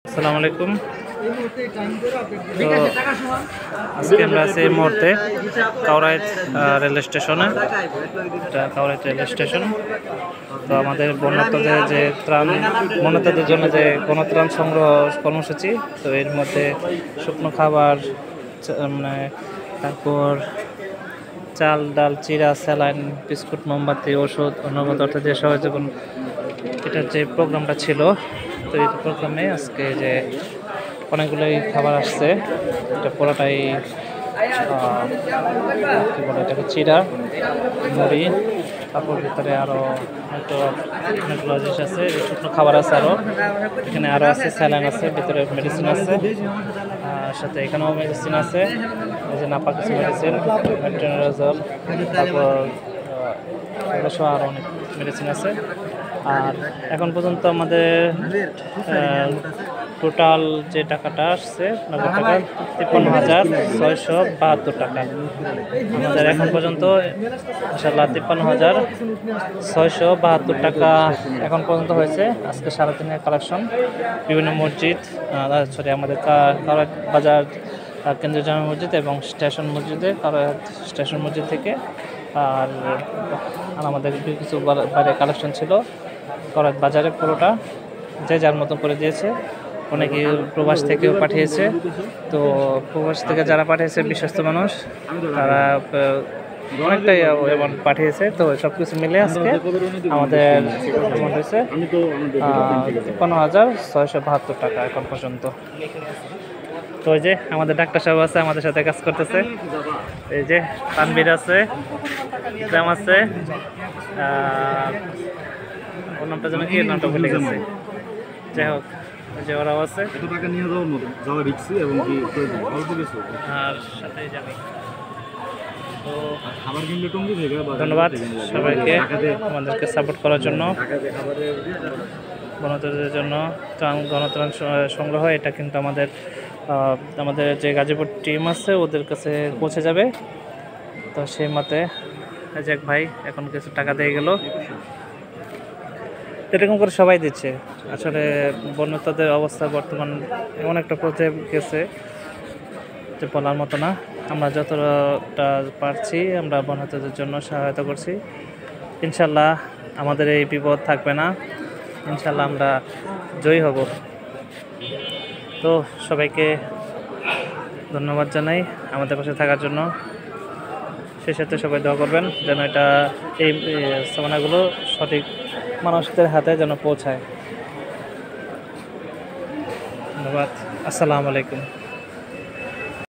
আসসালামু আলাইকুম। তো আজকে আমরা আছি এই মুহূর্তে কাউরাইত রেল স্টেশনে। এটা কাউরাইত রেল স্টেশন। তো আমাদের বন্যার্থদের যে ত্রাণ বন্যার্থদের জন্য যে গণত্রাণ সংগ্রহ কর্মসূচি, তো এর মধ্যে শুকনো খাবার, মানে তারপর চাল ডাল চিরা স্যালাইন বিস্কুট মোমবাতি ওষুধ অন্যগত অর্থ যে সহযোগন, এটার যে প্রোগ্রামটা ছিল, তো এই প্রোগ্রামে আজকে যে অনেকগুলোই খাবার আসছে। এটা পুরোটাই কী বলে এটাকে চিরা মুড়ি, তারপর ভিতরে আরও অনেকগুলো জিনিস আছে, শুকনো খাবার আছে আরও, এখানে আরও আছে স্যালাইন আছে, ভিতরে মেডিসিন আছে, সাথে এখানেও মেডিসিন আছে, এই যে নাপা কিছু মেডিসিন মেট্রোনিডাজল, তারপর আরও অনেক মেডিসিন আছে। আর এখন পর্যন্ত আমাদের টোটাল যে টাকাটা আসছে 53,672 টাকা। আমাদের এখন পর্যন্ত ইনশাআল্লাহ 53,672 টাকা এখন পর্যন্ত হয়েছে। আজকে সারাদিনের কালেকশন বিভিন্ন মসজিদ, আমাদের কাউরাইত বাজার কেন্দ্রীয় জামে মসজিদ এবং স্টেশন মসজিদে, কাউরাইত স্টেশন মসজিদ থেকে। আর আমাদের কিছু বাইরে কালেকশন ছিল কাউরাইত বাজারে, পুরোটা যে যার মতো করে দিয়েছে। অনেকে প্রবাস থেকেও পাঠিয়েছে। তো প্রবাস থেকে যারা পাঠিয়েছে বিশ্বস্ত মানুষ, তারা অনেকটাই অ্যামাউন্ট পাঠিয়েছে। তো সব কিছু মিলে আজকে আমাদের অ্যামাউন্ট হয়েছে 53,672 টাকা এখন পর্যন্ত। তো এই যে আমাদের ডাক্তার সাহেব আছে, আমাদের সাথে কাজ করতেছে। এই যে তানবীর আছে, ইসলাম আছে, ওর নামটা যেন কি, নামটা ভুলে গেছে। যাই হোক, যে ওরাও আছে, আর সাথেই যাবে। তো ধন্যবাদ সবাইকে আমাদেরকে সাপোর্ট করার জন্য। গণতন্ত্রের জন্য গণতন্ত্র সংগ্রহ, এটা কিন্তু আমাদের যে গাজীপুর টিম আছে ওদের কাছে পৌঁছে যাবে। তো সেই মতে এক ভাই এখন কিছু টাকা দিয়ে গেল। এরকম করে সবাই দিচ্ছে। আসলে বন্যার্থদের অবস্থা বর্তমান এমন একটা পর্যায়ে গেছে যে বলার মতো না। আমরা যতটা পারছি আমরা বন্যার্থদের জন্য সহায়তা করছি। ইনশাল্লাহ আমাদের এই বিপদ থাকবে না, ইনশাল্লাহ আমরা জয়ী হব। তো সবাইকে ধন্যবাদ জানাই আমাদের পাশে থাকার জন্য। সেই সাথে সবাই দোয়া করবেন যেন এই সামানাগুলো সঠিক মানুষদের হাতে যেন পৌঁছায়। ধন্যবাদ। আসসালামু আলাইকুম।